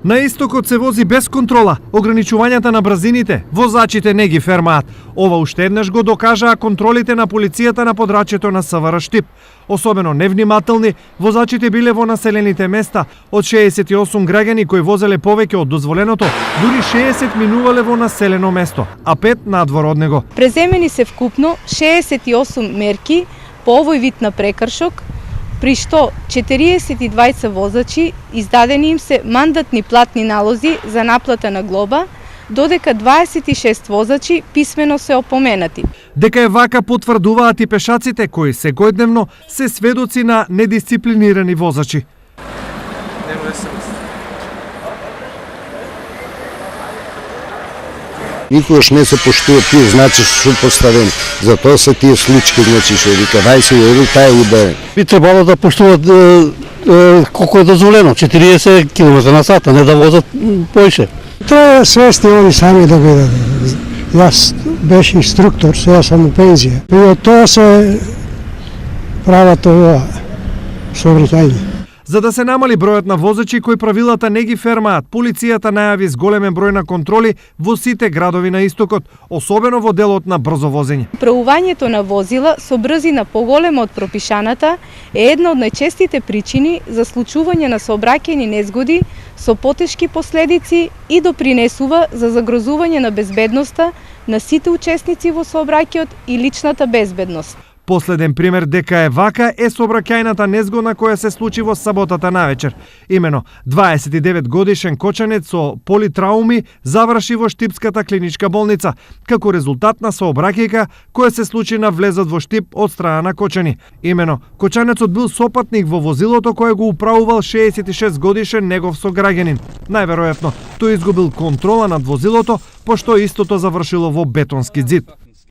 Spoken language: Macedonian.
На истокот се вози без контрола, ограничувањата на брзините, возачите не ги фермаат. Ова уште еднаш го докажаа контролите на полицијата на подрачјето на СВР Штип. Особено невнимателни, возачите биле во населените места. Од 68 граѓани кои возеле повеќе од дозволеното, дури 60 минувале во населено место, а 5 надвор од него. Преземени се вкупно 68 мерки по овој вид на прекршок, при што 42 возачи издадени им се мандатни платни налози за наплата на глоба, додека 26 возачи писмено се опоменати. Дека е вака потврдуваат и пешаците кои секојдневно се сведоци на недисциплинирани возачи. Никогаш не се поштува тие знаци што се поставени. Затоа се тие случаи, значи што вика, дај се еди тај ударен. Би требало да поштуваат колку е дозволено, 40 км на сат, а не да возат поише. Тоа свести они сами да бидат. Јас беше инструктор, сега сум у пензија. И од тоа се прават ова сообраќање. За да се намали бројот на возачи кои правилата не ги фермаат, полицијата најави зголемен број на контроли во сите градови на истокот, особено во делот на брзо возење. Проувањето на возила со брзина поголема од пропишаната е една од најчестите причини за случување на сообраќајни незгоди со потешки последици и допринесува за загрозување на безбедноста на сите учесници во сообраќајот и личната безбедност. Последен пример дека е вака е сообраќајната незгода која се случи во саботата навечер. Имено, 29 годишен кочанец со политрауми заврши во Штипската клиничка болница, како резултат на сообраќајка која се случи на влезот во Штип од страна на кочани. Имено, кочанецот бил сопатник во возилото кое го управувал 66 годишен негов сограѓанин. Најверојатно, тој изгубил контрола над возилото, пошто истото завршило во бетонски ѕид.